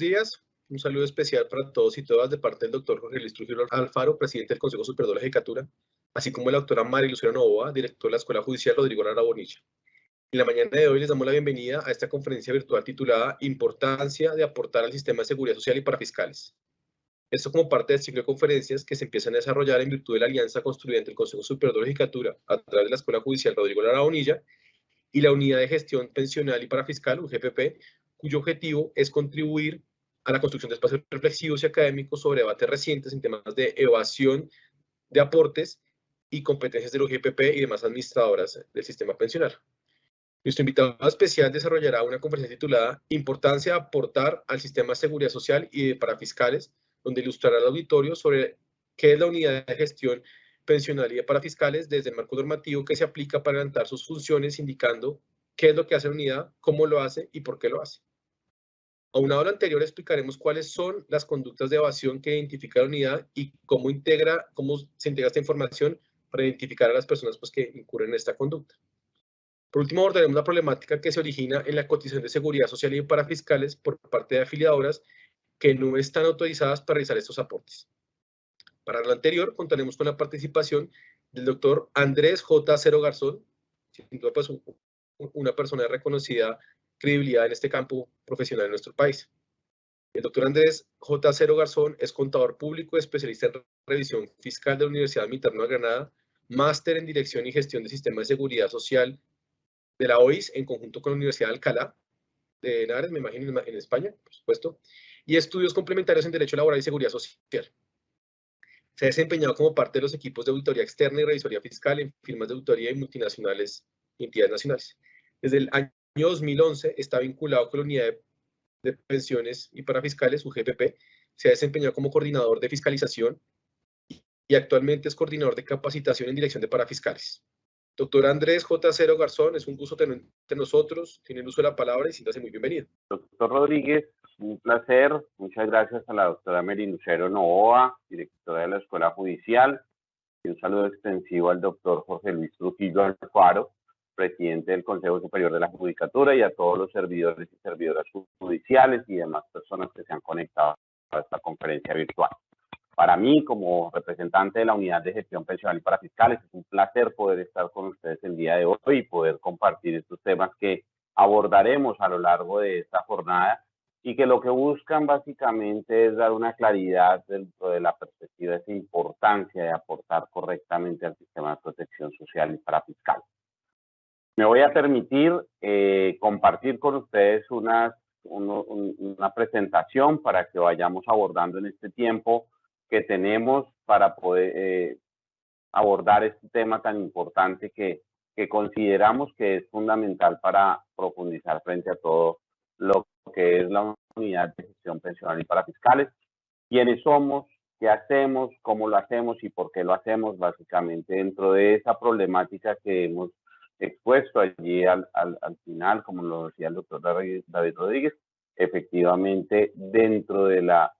días. Un saludo especial para todos y todas de parte del doctor Jorge Luis Trujillo Alfaro, presidente del Consejo Superior de la Judicatura, así como la doctora María Lucía Novoa, directora de la Escuela Judicial Rodrigo Lara Bonilla. En la mañana de hoy les damos la bienvenida a esta conferencia virtual titulada Importancia de aportar al sistema de seguridad social y para fiscales. Esto como parte del ciclo de conferencias que se empiezan a desarrollar en virtud de la alianza construida entre el Consejo Superior de la Judicatura a través de la Escuela Judicial Rodrigo Lara Bonilla y la Unidad de Gestión Pensional y Parafiscal, UGPP, cuyo objetivo es contribuir a la construcción de espacios reflexivos y académicos sobre debates recientes en temas de evasión de aportes y competencias del UGPP y demás administradoras del sistema pensional. Nuestro invitado especial desarrollará una conferencia titulada Importancia de aportar al sistema de seguridad social y de parafiscales, donde ilustrará al auditorio sobre qué es la unidad de gestión pensional y de parafiscales desde el marco normativo que se aplica para adelantar sus funciones, indicando qué es lo que hace la unidad, cómo lo hace y por qué lo hace. Aunado a lo anterior, explicaremos cuáles son las conductas de evasión que identifica la unidad y cómo se integra esta información para identificar a las personas que incurren en esta conducta. Por último, abordaremos la problemática que se origina en la cotización de seguridad social y para fiscales por parte de afiliadoras que no están autorizadas para realizar estos aportes. Para lo anterior, contaremos con la participación del doctor Andrés J. Cero Garzón, sin duda una persona de reconocida credibilidad en este campo profesional en nuestro país. El doctor Andrés J. Cero Garzón es contador público, especialista en revisión fiscal de la Universidad Militar Nueva Granada, máster en Dirección y Gestión del Sistema de Seguridad Social de la OIS en conjunto con la Universidad de Alcalá de Henares, me imagino en España, por supuesto, y estudios complementarios en Derecho Laboral y Seguridad Social. Se ha desempeñado como parte de los equipos de auditoría externa y revisoría fiscal en firmas de auditoría y multinacionales y entidades nacionales. Desde el año 2011 está vinculado con la Unidad de Pensiones y Parafiscales, UGPP, se ha desempeñado como coordinador de fiscalización y actualmente es coordinador de capacitación en dirección de parafiscales. Doctor Andrés J. Cero Garzón, es un gusto tener entre nosotros, tiene el uso de la palabra y siéntase muy bienvenido. Doctor Rodríguez, un placer. Muchas gracias a la doctora María Lucía Novoa, directora de la Escuela Judicial, y un saludo extensivo al doctor Jorge Luis Trujillo Alfaro, presidente del Consejo Superior de la Judicatura, y a todos los servidores y servidoras judiciales y demás personas que se han conectado a esta conferencia virtual. Para mí, como representante de la Unidad de Gestión Pensional y Parafiscales, es un placer poder estar con ustedes el día de hoy y poder compartir estos temas que abordaremos a lo largo de esta jornada y que lo que buscan básicamente es dar una claridad dentro de la perspectiva de esa importancia de aportar correctamente al sistema de protección social y parafiscal. Me voy a permitir compartir con ustedes una presentación para que vayamos abordando en este tiempo que tenemos para poder abordar este tema tan importante que consideramos que es fundamental para profundizar frente a todo lo que es la Unidad de Gestión Pensional y Parafiscales, quiénes somos, qué hacemos, cómo lo hacemos y por qué lo hacemos, básicamente dentro de esa problemática que hemos expuesto allí al final, como lo decía el doctor David Rodríguez, efectivamente dentro de la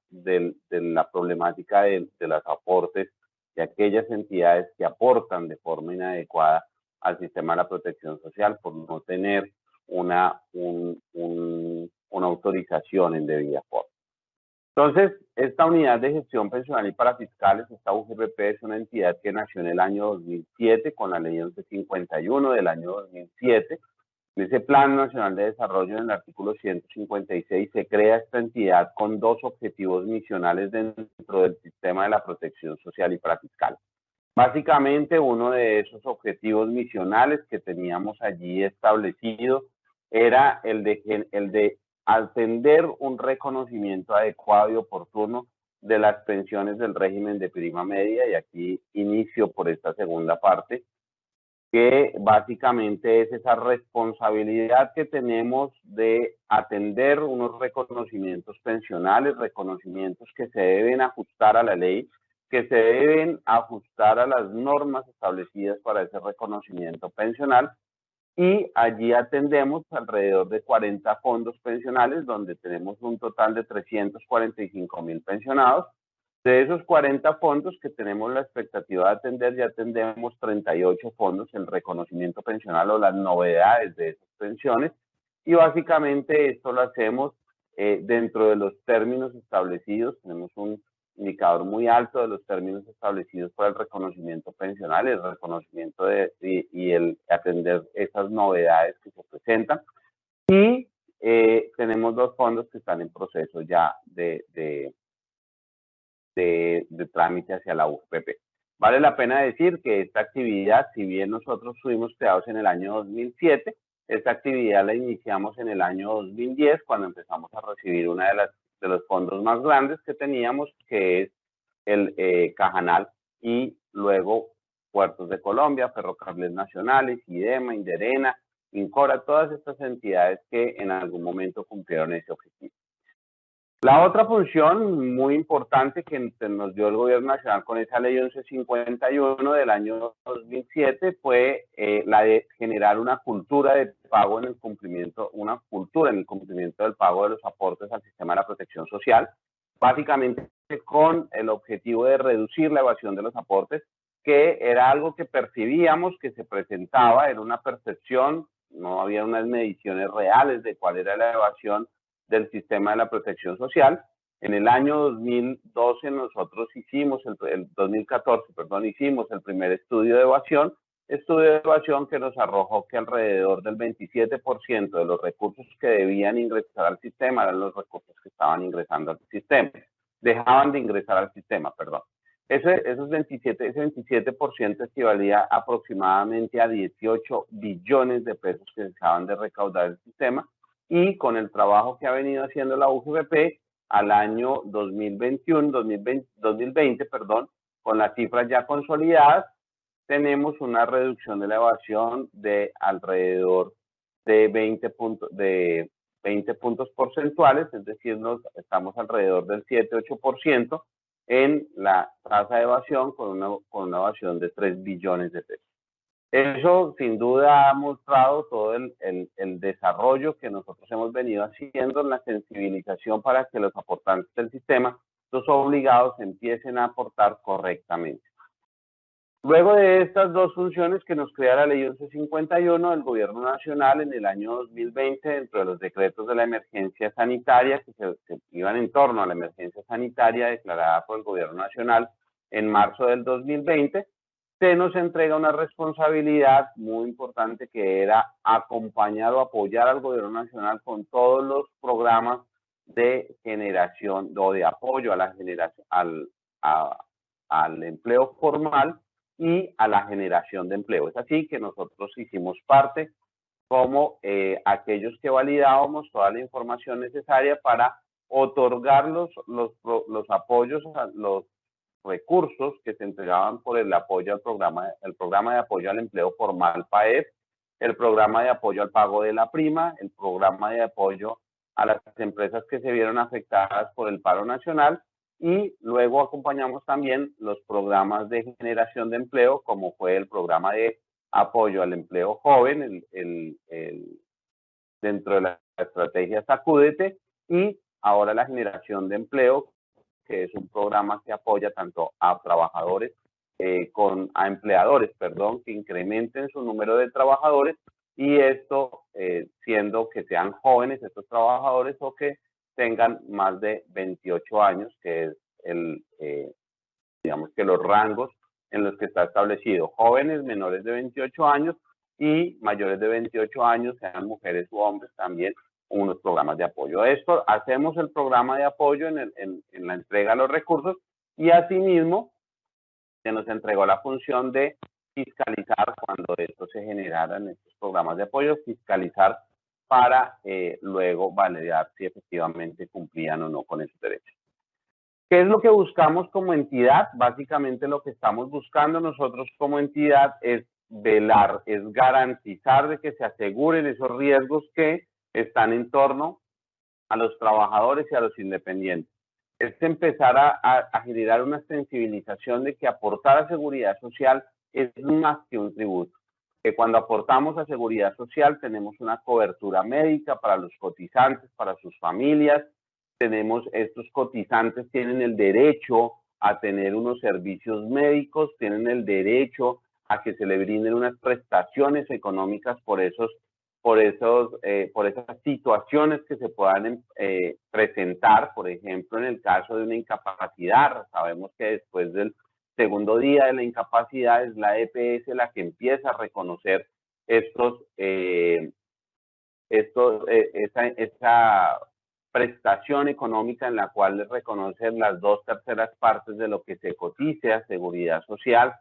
problemática de los aportes de aquellas entidades que aportan de forma inadecuada al sistema de la protección social por no tener una autorización en debida forma. Entonces, esta Unidad de Gestión Pensional y Parafiscales, esta UGPP, es una entidad que nació en el año 2007 con la Ley 1151 del año 2007. En ese Plan Nacional de Desarrollo, en el artículo 156, se crea esta entidad con dos objetivos misionales dentro del sistema de la protección social y parafiscal. Básicamente, uno de esos objetivos misionales que teníamos allí establecido era el de atender un reconocimiento adecuado y oportuno de las pensiones del régimen de prima media, y aquí inicio por esta segunda parte, que básicamente es esa responsabilidad que tenemos de atender unos reconocimientos pensionales, reconocimientos que se deben ajustar a la ley, que se deben ajustar a las normas establecidas para ese reconocimiento pensional, y allí atendemos alrededor de 40 fondos pensionales, donde tenemos un total de 345.000 pensionados. De esos 40 fondos que tenemos la expectativa de atender, ya atendemos 38 fondos en reconocimiento pensional o las novedades de esas pensiones, y básicamente esto lo hacemos dentro de los términos establecidos. Tenemos un indicador muy alto de los términos establecidos para el reconocimiento pensional, el reconocimiento y el atender esas novedades que se presentan. Y tenemos 2 fondos que están en proceso ya de trámite hacia la UGPP. Vale la pena decir que esta actividad, si bien nosotros fuimos creados en el año 2007, esta actividad la iniciamos en el año 2010, cuando empezamos a recibir una de los fondos más grandes que teníamos, que es el Cajanal, y luego Puertos de Colombia, Ferrocarriles Nacionales, IDEMA, Inderena, Incora, todas estas entidades que en algún momento cumplieron ese objetivo. La otra función muy importante que nos dio el Gobierno Nacional con esa Ley 1151 del año 2007 fue la de generar una cultura de pago en el cumplimiento, del pago de los aportes al sistema de la protección social, básicamente con el objetivo de reducir la evasión de los aportes, que era algo que percibíamos que se presentaba, era una percepción, no había unas mediciones reales de cuál era la evasión del sistema de la protección social. En el año 2012 nosotros hicimos, el 2014, perdón, hicimos el primer estudio de evasión que nos arrojó que alrededor del 27% de los recursos que debían ingresar al sistema eran los recursos que estaban ingresando al sistema, dejaban de ingresar al sistema, perdón. Ese 27% equivalía aproximadamente a 18 billones de pesos que dejaban de recaudar el sistema, y con el trabajo que ha venido haciendo la UGPP al año 2020, con las cifras ya consolidadas, tenemos una reducción de la evasión de alrededor de 20 puntos porcentuales, es decir, estamos alrededor del 7-8% en la tasa de evasión, con una evasión de 3 billones de pesos. Eso sin duda ha mostrado todo el desarrollo que nosotros hemos venido haciendo en la sensibilización para que los aportantes del sistema, los obligados, empiecen a aportar correctamente. Luego de estas 2 funciones que nos crea la Ley 1151, el Gobierno Nacional en el año 2020, dentro de los decretos de la emergencia sanitaria que se iban en torno a la emergencia sanitaria declarada por el Gobierno Nacional en marzo del 2020, se nos entrega una responsabilidad muy importante, que era acompañar o apoyar al Gobierno Nacional con todos los programas de generación o de apoyo a la generación, al empleo formal y a la generación de empleo. Es así que nosotros hicimos parte como aquellos que validábamos toda la información necesaria para otorgar los apoyos, los recursos que se entregaban por el apoyo al programa de apoyo al empleo formal PAEF, el programa de apoyo al pago de la prima, el programa de apoyo a las empresas que se vieron afectadas por el paro nacional, y luego acompañamos también los programas de generación de empleo, como fue el programa de apoyo al empleo joven, dentro de la estrategia Sacúdete, y ahora la generación de empleo, que es un programa que apoya tanto a trabajadores a empleadores, que incrementen su número de trabajadores, y esto siendo que sean jóvenes estos trabajadores o que tengan más de 28 años, que es digamos que los rangos en los que está establecido: jóvenes menores de 28 años y mayores de 28 años, sean mujeres u hombres, también unos programas de apoyo. Esto, hacemos el programa de apoyo en la entrega de los recursos, y asimismo se nos entregó la función de fiscalizar cuando esto se generaran, estos programas de apoyo, fiscalizar para luego validar si efectivamente cumplían o no con esos derechos. ¿Qué es lo que buscamos como entidad? Básicamente lo que estamos buscando nosotros como entidad es velar, es garantizar de que se aseguren esos riesgos que están en torno a los trabajadores y a los independientes. Es empezar a generar una sensibilización de que aportar a seguridad social es más que un tributo. Que cuando aportamos a seguridad social tenemos una cobertura médica para los cotizantes, para sus familias. Estos cotizantes tienen el derecho a tener unos servicios médicos, tienen el derecho a que se le brinden unas prestaciones económicas por esos por esas situaciones que se puedan presentar, por ejemplo, en el caso de una incapacidad. Sabemos que después del segundo día de la incapacidad es la EPS la que empieza a reconocer esa prestación económica en la cual les reconocen las 2/3 partes de lo que se cotice a Seguridad Social.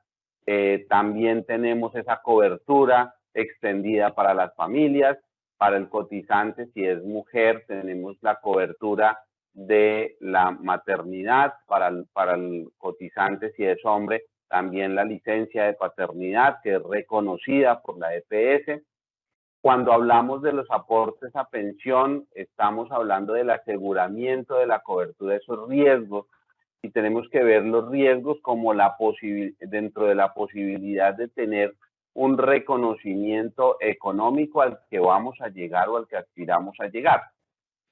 También tenemos esa cobertura extendida para las familias. Para el cotizante, si es mujer, tenemos la cobertura de la maternidad. Para el cotizante, si es hombre, también la licencia de paternidad, que es reconocida por la EPS. Cuando hablamos de los aportes a pensión, estamos hablando del aseguramiento de la cobertura de esos riesgos, y tenemos que ver los riesgos como dentro de la posibilidad de tener un reconocimiento económico al que vamos a llegar o al que aspiramos a llegar,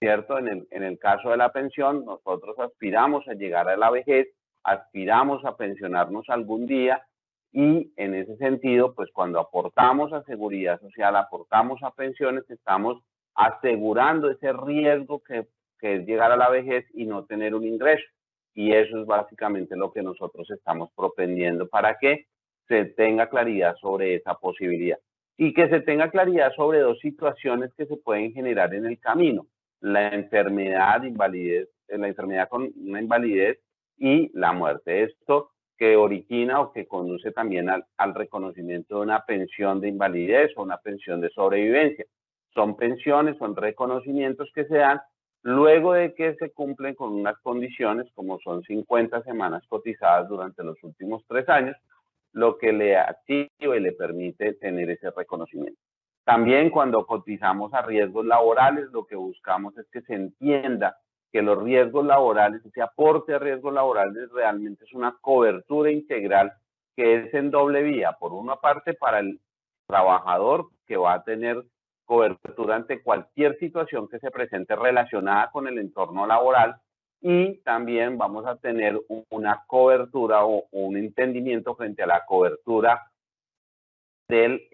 ¿cierto? En el caso de la pensión, nosotros aspiramos a llegar a la vejez, aspiramos a pensionarnos algún día, y en ese sentido, pues cuando aportamos a Seguridad Social, aportamos a pensiones, estamos asegurando ese riesgo que es llegar a la vejez y no tener un ingreso. Y eso es básicamente lo que nosotros estamos propendiendo para que se tenga claridad sobre esa posibilidad. Y que se tenga claridad sobre dos situaciones que se pueden generar en el camino: la enfermedad, la enfermedad con una invalidez y la muerte. Esto que origina o que conduce también al reconocimiento de una pensión de invalidez o una pensión de sobrevivencia. Son pensiones, son reconocimientos que se dan luego de que se cumplen con unas condiciones, como son 50 semanas cotizadas durante los últimos 3 años, lo que le activa y le permite tener ese reconocimiento. También cuando cotizamos a riesgos laborales, lo que buscamos es que se entienda que los riesgos laborales, ese aporte a riesgos laborales, realmente es una cobertura integral que es en doble vía. Por una parte, para el trabajador, que va a tener cobertura ante cualquier situación que se presente relacionada con el entorno laboral, y también vamos a tener una cobertura o un entendimiento frente a la cobertura del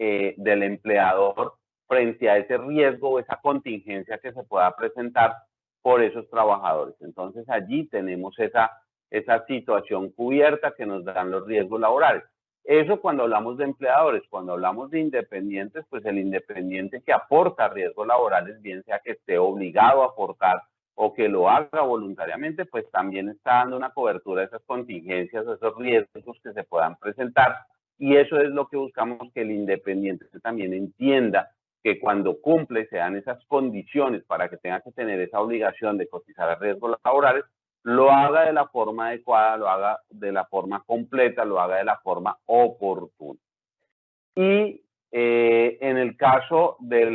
empleador frente a ese riesgo o esa contingencia que se pueda presentar por esos trabajadores. Entonces allí tenemos esa situación cubierta que nos dan los riesgos laborales. Eso cuando hablamos de empleadores. Cuando hablamos de independientes, pues el independiente que aporta riesgos laborales, bien sea que esté obligado a aportar o que lo haga voluntariamente, pues también está dando una cobertura a esas contingencias, a esos riesgos que se puedan presentar. Y eso es lo que buscamos, que el independiente también entienda que cuando cumple, se dan esas condiciones para que tenga que tener esa obligación de cotizar a riesgos laborales, lo haga de la forma adecuada, lo haga de la forma completa, lo haga de la forma oportuna. Y en el caso de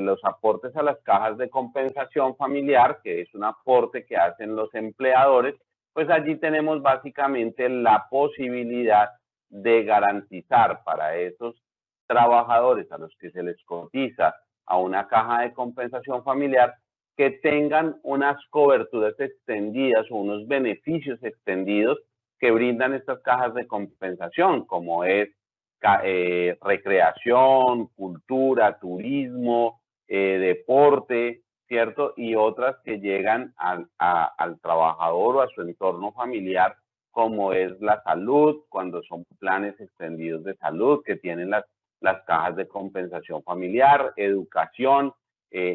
los aportes a las cajas de compensación familiar, que es un aporte que hacen los empleadores, pues allí tenemos básicamente la posibilidad de garantizar para esos trabajadores a los que se les cotiza a una caja de compensación familiar que tengan unas coberturas extendidas o unos beneficios extendidos que brindan estas cajas de compensación, como es recreación, cultura, turismo, deporte, ¿cierto? Y otras que llegan al trabajador o a su entorno familiar, como es la salud, cuando son planes extendidos de salud que tienen las cajas de compensación familiar, educación,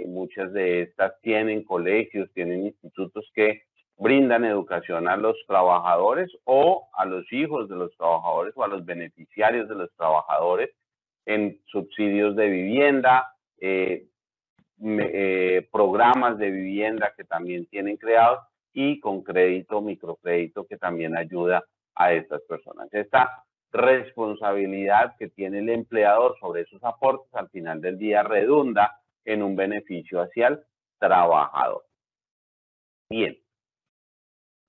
muchas de estas tienen colegios, tienen institutos que brindan educación a los trabajadores o a los hijos de los trabajadores o a los beneficiarios de los trabajadores en subsidios de vivienda, programas de vivienda que también tienen creados, y con crédito, microcrédito, que también ayuda a estas personas. Esta responsabilidad que tiene el empleador sobre esos aportes al final del día redunda en un beneficio hacia el trabajador. Bien,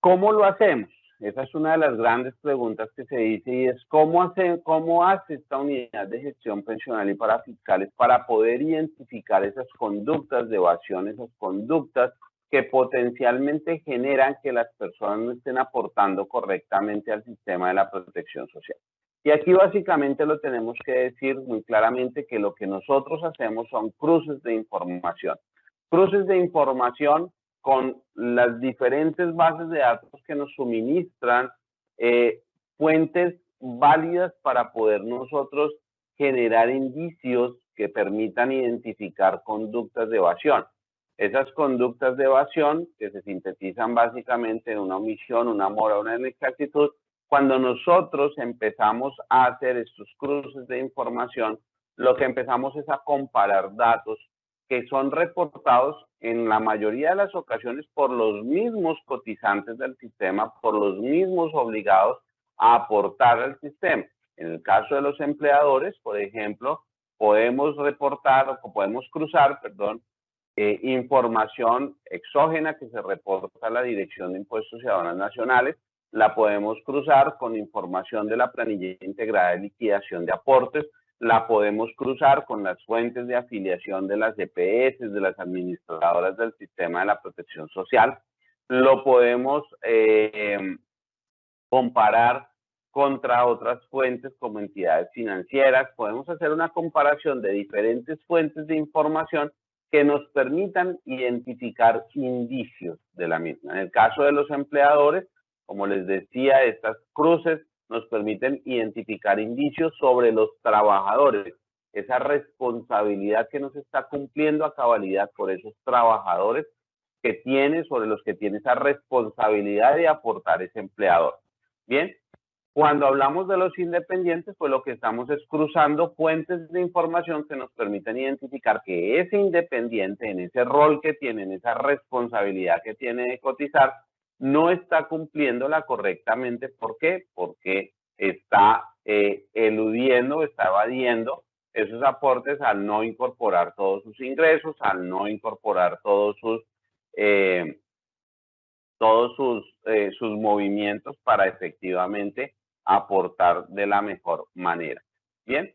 ¿cómo lo hacemos? Esa es una de las grandes preguntas que se dice, y es cómo hace esta unidad de gestión pensional y parafiscales para poder identificar esas conductas de evasión, esas conductas que potencialmente generan que las personas no estén aportando correctamente al sistema de la protección social. Y aquí básicamente lo tenemos que decir muy claramente que lo que nosotros hacemos son cruces de información. Cruces de información con las diferentes bases de datos que nos suministran fuentes válidas para poder nosotros generar indicios que permitan identificar conductas de evasión. Esas conductas de evasión que se sintetizan básicamente en una omisión, una mora, una inexactitud. Cuando nosotros empezamos a hacer estos cruces de información, lo que empezamos es a comparar datos que son reportados en la mayoría de las ocasiones por los mismos cotizantes del sistema, por los mismos obligados a aportar al sistema. En el caso de los empleadores, por ejemplo, podemos reportar o podemos cruzar, información exógena que se reporta a la Dirección de Impuestos y Aduanas Nacionales, la podemos cruzar con información de la planilla integrada de liquidación de aportes, la podemos cruzar con las fuentes de afiliación de las EPS, de las administradoras del sistema de la protección social, lo podemos comparar contra otras fuentes como entidades financieras, podemos hacer una comparación de diferentes fuentes de información que nos permitan identificar indicios de la misma. En el caso de los empleadores, como les decía, estas cruces nos permiten identificar indicios sobre los trabajadores, esa responsabilidad que nos está cumpliendo a cabalidad por esos trabajadores que tiene, sobre los que tiene esa responsabilidad de aportar ese empleador. Bien, cuando hablamos de los independientes, pues lo que estamos es cruzando fuentes de información que nos permiten identificar que ese independiente, en ese rol que tiene, en esa responsabilidad que tiene de cotizar, no está cumpliéndola correctamente. ¿Por qué? Porque está eludiendo, está evadiendo esos aportes al no incorporar todos sus ingresos, al no incorporar todos sus movimientos para efectivamente aportar de la mejor manera. Bien.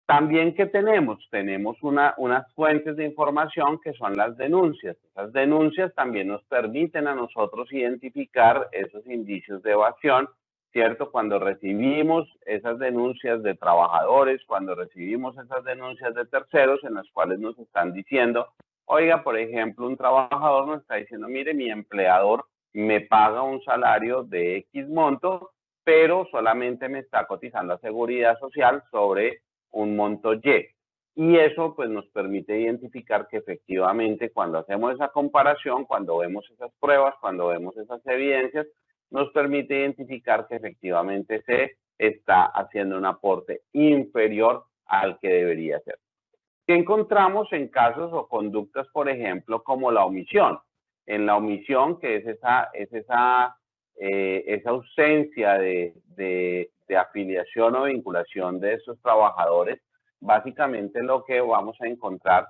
También, ¿qué tenemos? Tenemos unas fuentes de información que son las denuncias. Esas denuncias también nos permiten a nosotros identificar esos indicios de evasión, ¿cierto? Cuando recibimos esas denuncias de trabajadores, cuando recibimos esas denuncias de terceros en las cuales nos están diciendo, oiga, por ejemplo, un trabajador nos está diciendo, mire, mi empleador me paga un salario de X monto, pero solamente me está cotizando a Seguridad Social sobre un monto Y. Y eso pues nos permite identificar que efectivamente cuando hacemos esa comparación, cuando vemos esas pruebas, cuando vemos esas evidencias, nos permite identificar que efectivamente se está haciendo un aporte inferior al que debería ser. ¿Qué encontramos en casos o conductas, por ejemplo, como la omisión? En la omisión, que es esa ausencia de afiliación o vinculación de esos trabajadores, básicamente lo que vamos a encontrar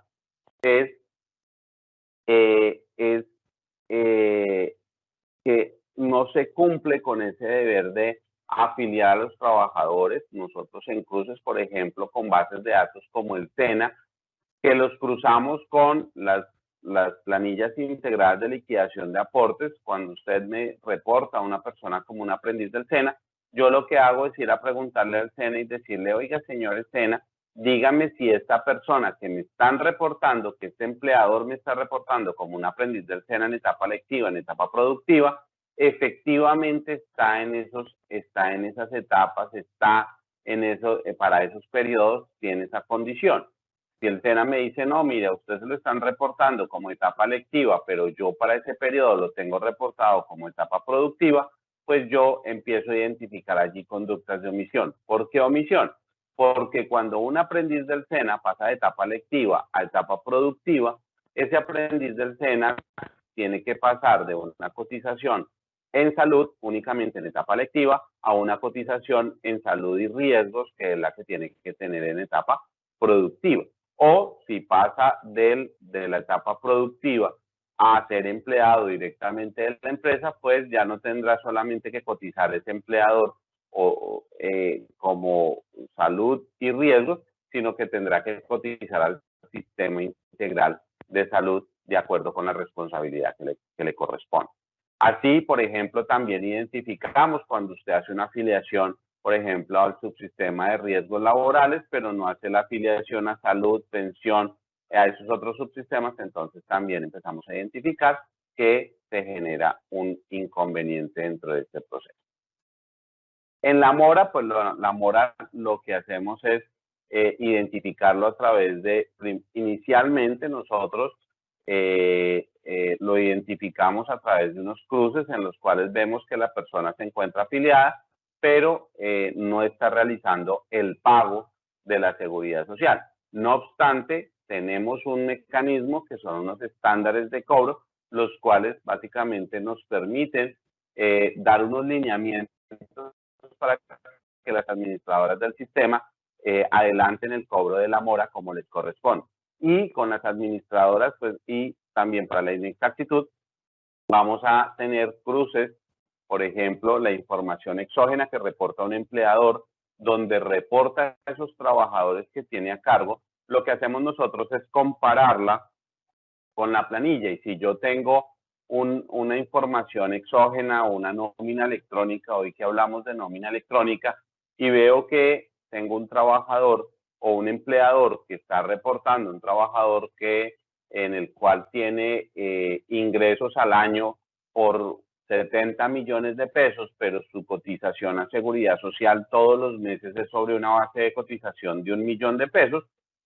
es que no se cumple con ese deber de afiliar a los trabajadores. Nosotros en cruces, por ejemplo, con bases de datos como el SENA, que los cruzamos con las planillas integradas de liquidación de aportes. Cuando usted me reporta a una persona como un aprendiz del SENA, yo lo que hago es ir a preguntarle al SENA y decirle, oiga, señor SENA, dígame si esta persona que me están reportando, que este empleador me está reportando como un aprendiz del SENA en etapa lectiva, en etapa productiva, efectivamente está en esas etapas, está en eso, para esos periodos, tiene esa condición. Si el SENA me dice, no, mire, a usted se lo están reportando como etapa lectiva, pero yo para ese periodo lo tengo reportado como etapa productiva, pues yo empiezo a identificar allí conductas de omisión. ¿Por qué omisión? Porque cuando un aprendiz del SENA pasa de etapa lectiva a etapa productiva, ese aprendiz del SENA tiene que pasar de una cotización en salud únicamente en etapa lectiva a una cotización en salud y riesgos, que es la que tiene que tener en etapa productiva. O si pasa de la etapa productiva a ser empleado directamente de la empresa, pues ya no tendrá solamente que cotizar ese empleador como salud y riesgos, sino que tendrá que cotizar al sistema integral de salud de acuerdo con la responsabilidad que le corresponde. Así, por ejemplo, también identificamos cuando usted hace una afiliación por ejemplo, al subsistema de riesgos laborales, pero no hace la afiliación a salud, pensión, a esos otros subsistemas, entonces también empezamos a identificar que se genera un inconveniente dentro de este proceso. En la mora, pues la mora lo que hacemos es identificarlo a través de, inicialmente nosotros lo identificamos a través de unos cruces en los cuales vemos que la persona se encuentra afiliada, pero no está realizando el pago de la seguridad social. No obstante, tenemos un mecanismo que son unos estándares de cobro, los cuales básicamente nos permiten dar unos lineamientos para que las administradoras del sistema adelanten el cobro de la mora como les corresponde. Y con las administradoras, pues, y también para la inexactitud, vamos a tener cruces, por ejemplo, la información exógena que reporta un empleador, donde reporta a esos trabajadores que tiene a cargo. Lo que hacemos nosotros es compararla con la planilla, y si yo tengo una información exógena o una nómina electrónica, hoy que hablamos de nómina electrónica, y veo que tengo un trabajador o un empleador que está reportando, un trabajador en el cual tiene ingresos al año por 70 millones de pesos, pero su cotización a seguridad social todos los meses es sobre una base de cotización de 1 millón de pesos,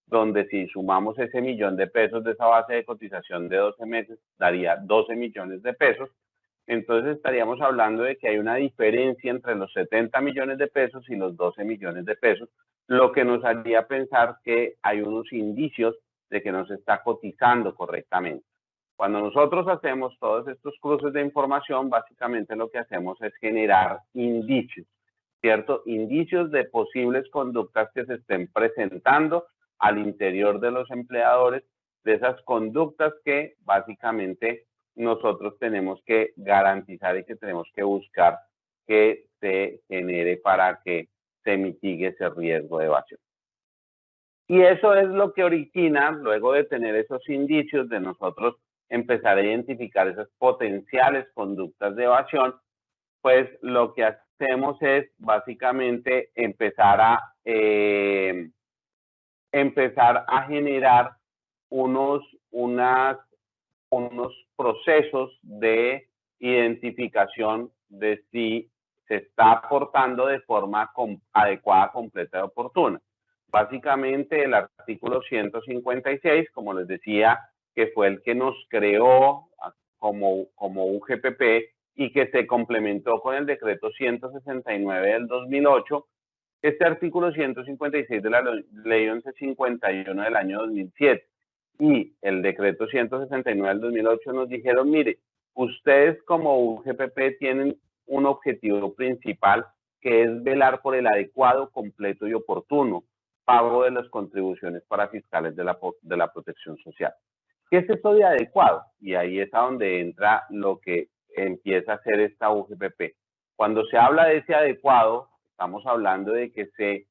donde si sumamos ese millón de pesos de esa base de cotización de 12 meses, daría 12 millones de pesos. Entonces estaríamos hablando de que hay una diferencia entre los 70 millones de pesos y los 12 millones de pesos, lo que nos haría pensar que hay unos indicios de que no se está cotizando correctamente. Cuando nosotros hacemos todos estos cruces de información, básicamente lo que hacemos es generar indicios, ¿cierto? Indicios de posibles conductas que se estén presentando al interior de los empleadores, de esas conductas que básicamente nosotros tenemos que garantizar y que tenemos que buscar que se genere para que se mitigue ese riesgo de evasión. Y eso es lo que origina, luego de tener esos indicios, de nosotros empezar a identificar esas potenciales conductas de evasión, pues lo que hacemos es básicamente empezar a generar unos procesos de identificación de si se está aportando de forma adecuada, completa y oportuna. Básicamente el artículo 156, como les decía, que fue el que nos creó como UGPP y que se complementó con el decreto 169 del 2008, este artículo 156 de la ley 1151 del año 2007 y el decreto 169 del 2008 nos dijeron, mire, ustedes como UGPP tienen un objetivo principal que es velar por el adecuado, completo y oportuno pago de las contribuciones para fiscales de la protección social. ¿Qué es esto de adecuado? Y ahí es a donde entra lo que empieza a hacer esta UGPP. Cuando se habla de ese adecuado, estamos hablando de que se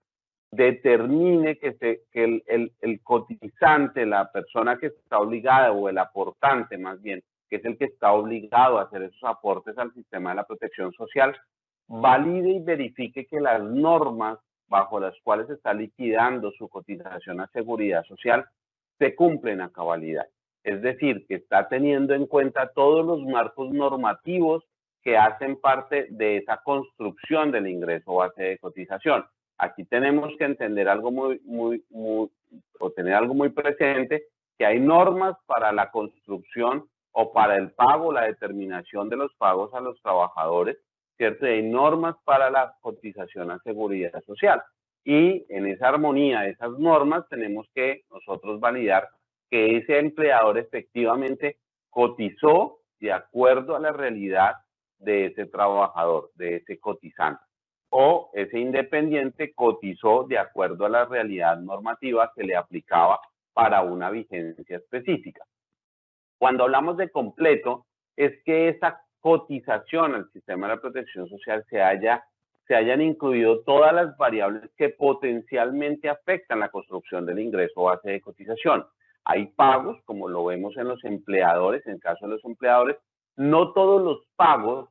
determine que el cotizante, la persona que está obligada, o el aportante más bien, que es el que está obligado a hacer esos aportes al sistema de la protección social, valide y verifique que las normas bajo las cuales se está liquidando su cotización a seguridad social se cumplen a cabalidad. Es decir, que está teniendo en cuenta todos los marcos normativos que hacen parte de esa construcción del ingreso base de cotización. Aquí tenemos que entender algo tener algo muy presente, que hay normas para la construcción o para el pago, la determinación de los pagos a los trabajadores, ¿cierto? Y hay normas para la cotización a seguridad social. Y en esa armonía de esas normas tenemos que nosotros validar que ese empleador efectivamente cotizó de acuerdo a la realidad de ese trabajador, de ese cotizante, o ese independiente cotizó de acuerdo a la realidad normativa que le aplicaba para una vigencia específica. Cuando hablamos de completo, es que esa cotización al sistema de la protección social se hayan incluido todas las variables que potencialmente afectan la construcción del ingreso base de cotización. Hay pagos, como lo vemos en los empleadores, en el caso de los empleadores, no todos los pagos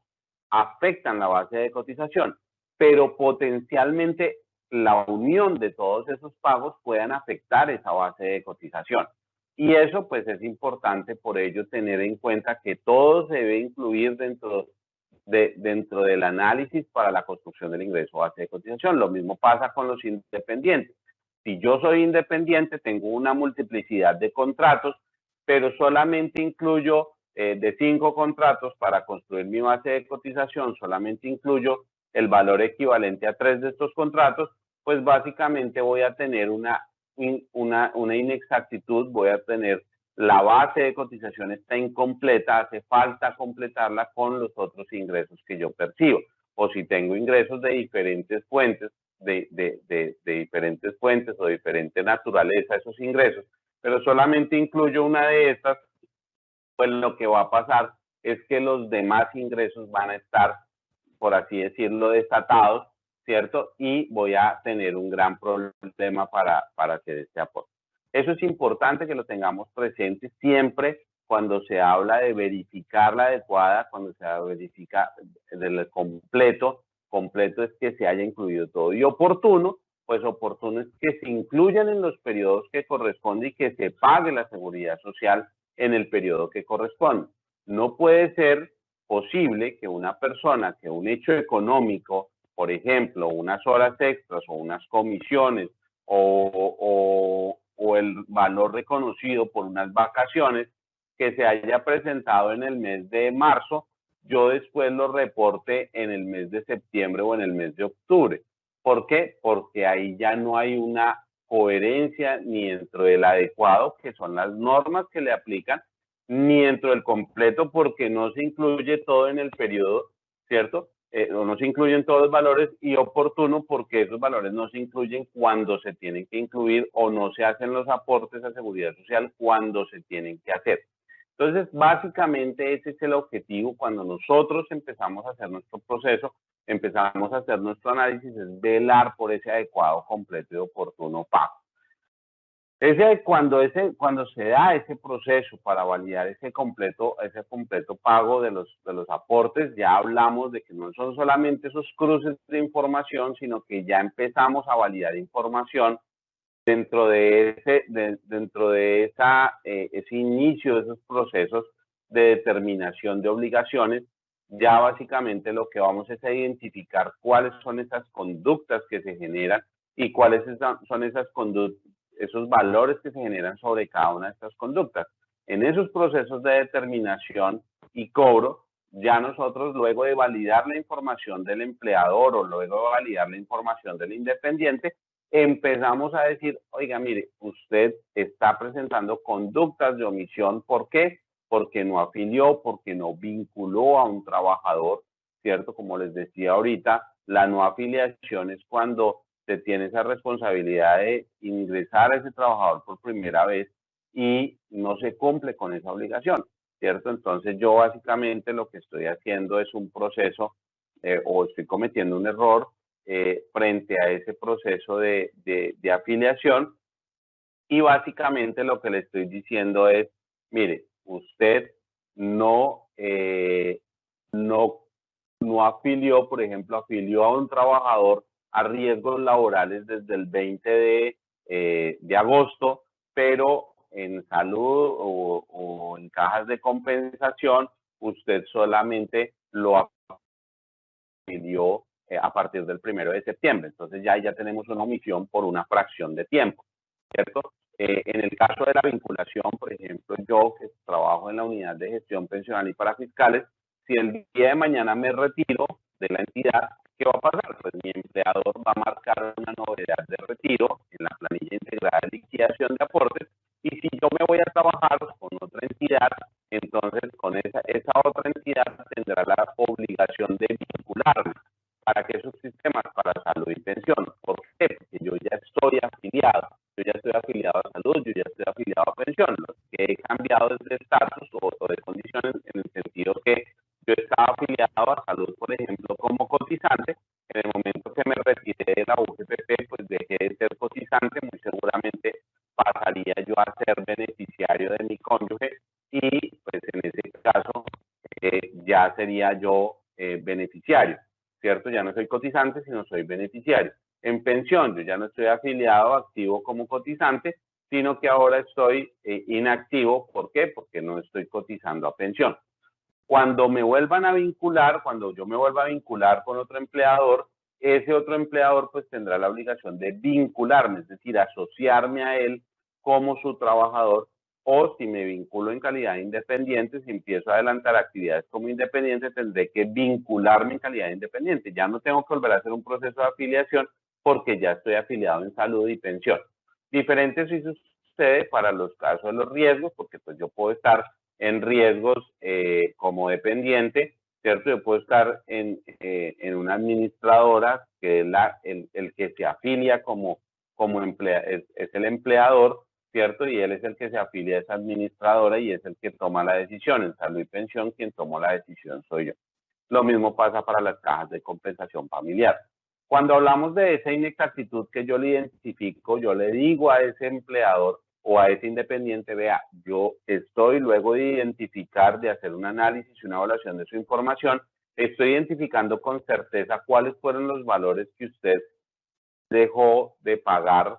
afectan la base de cotización, pero potencialmente la unión de todos esos pagos puedan afectar esa base de cotización. Y eso pues es importante por ello tener en cuenta que todo se debe incluir dentro del análisis para la construcción del ingreso base de cotización. Lo mismo pasa con los independientes. Si yo soy independiente, tengo una multiplicidad de contratos, pero solamente incluyo de 5 contratos para construir mi base de cotización, solamente incluyo el valor equivalente a 3 de estos contratos, pues básicamente voy a tener una inexactitud, voy a tener la base de cotización está incompleta, hace falta completarla con los otros ingresos que yo percibo. O si tengo ingresos de diferentes fuentes, de diferentes fuentes o de diferente naturaleza esos ingresos, pero solamente incluyo una de estas, pues lo que va a pasar es que los demás ingresos van a estar, por así decirlo, desatados, ¿cierto? Y voy a tener un gran problema para hacer este aporte. Eso es importante que lo tengamos presente siempre cuando se habla de verificar la adecuada, cuando se verifica del completo es que se haya incluido todo. Y oportuno, pues oportuno es que se incluyan en los periodos que corresponde y que se pague la seguridad social en el periodo que corresponde. No puede ser posible que una persona, que un hecho económico, por ejemplo, unas horas extras o unas comisiones o el valor reconocido por unas vacaciones que se haya presentado en el mes de marzo, yo después lo reporte en el mes de septiembre o en el mes de octubre. ¿Por qué? Porque ahí ya no hay una coherencia ni dentro del adecuado, que son las normas que le aplican, ni dentro del completo, porque no se incluye todo en el periodo, ¿cierto? O no se incluyen todos los valores, y oportuno porque esos valores no se incluyen cuando se tienen que incluir o no se hacen los aportes a seguridad social cuando se tienen que hacer. Entonces, básicamente ese es el objetivo cuando nosotros empezamos a hacer nuestro proceso, empezamos a hacer nuestro análisis, es velar por ese adecuado, completo y oportuno pago. Cuando se da ese proceso para validar ese completo pago de los aportes, ya hablamos de que no son solamente esos cruces de información, sino que ya empezamos a validar información dentro de ese inicio de esos procesos de determinación de obligaciones. Ya básicamente lo que vamos es a identificar cuáles son esas conductas que se generan y cuáles son esos valores que se generan sobre cada una de estas conductas. En esos procesos de determinación y cobro, ya nosotros, luego de validar la información del empleador o luego de validar la información del independiente, empezamos a decir, oiga, mire, usted está presentando conductas de omisión. ¿Por qué? Porque no afilió, porque no vinculó a un trabajador, ¿cierto? Como les decía ahorita, la no afiliación es cuando se tiene esa responsabilidad de ingresar a ese trabajador por primera vez y no se cumple con esa obligación, ¿cierto? Entonces yo básicamente lo que estoy haciendo es un proceso o estoy cometiendo un error frente a ese proceso de afiliación, y básicamente lo que le estoy diciendo es, mire, usted no afilió, por ejemplo, afilió a un trabajador a riesgos laborales desde el 20 de agosto, pero en salud o en cajas de compensación, usted solamente lo afilió a partir del 1 de septiembre. Entonces ya tenemos una omisión por una fracción de tiempo, ¿cierto? En el caso de la vinculación, por ejemplo, yo que trabajo en la unidad de gestión pensional y para fiscales, si el día de mañana me retiro de la entidad, ¿qué va a pasar? Pues mi empleador va a marcar una novedad de retiro en la planilla integrada de liquidación de aportes, y si yo me voy a trabajar con otra entidad, entonces con esa otra entidad tendrá la obligación de vincularme para que esos sistemas para salud y pensión. ¿Por qué? Porque yo ya estoy afiliado. Yo ya estoy afiliado a salud, yo ya estoy afiliado a pensión. Lo que he cambiado es de estatus o de condiciones en el sentido que yo estaba afiliado a salud, por ejemplo, como cotizante. En el momento que me retiré de la UGPP, pues dejé de ser cotizante, muy seguramente pasaría yo a ser beneficiario de mi cónyuge y pues en ese caso ya sería yo beneficiario. ¿cierto? Ya no soy cotizante, sino soy beneficiario. En pensión, yo ya no estoy afiliado activo como cotizante, sino que ahora estoy inactivo. ¿Por qué? Porque no estoy cotizando a pensión. Cuando me vuelvan a vincular, cuando yo me vuelva a vincular con otro empleador, ese otro empleador pues tendrá la obligación de vincularme, es decir, asociarme a él como su trabajador, o si me vinculo en calidad de independiente, si empiezo a adelantar actividades como independiente, tendré que vincularme en calidad de independiente. Ya no tengo que volver a hacer un proceso de afiliación porque ya estoy afiliado en salud y pensión. Diferente si sucede para los casos de los riesgos, porque pues yo puedo estar en riesgos como dependiente, ¿cierto? Yo puedo estar en una administradora, que es el que se afilia como es el empleador, ¿cierto? Y él es el que se afilia a esa administradora y es el que toma la decisión. En salud y pensión, quien tomó la decisión soy yo. Lo mismo pasa para las cajas de compensación familiar. Cuando hablamos de esa inexactitud que yo le identifico, yo le digo a ese empleador o a ese independiente, vea, yo estoy luego de identificar, de hacer un análisis y una evaluación de su información, estoy identificando con certeza cuáles fueron los valores que usted dejó de pagar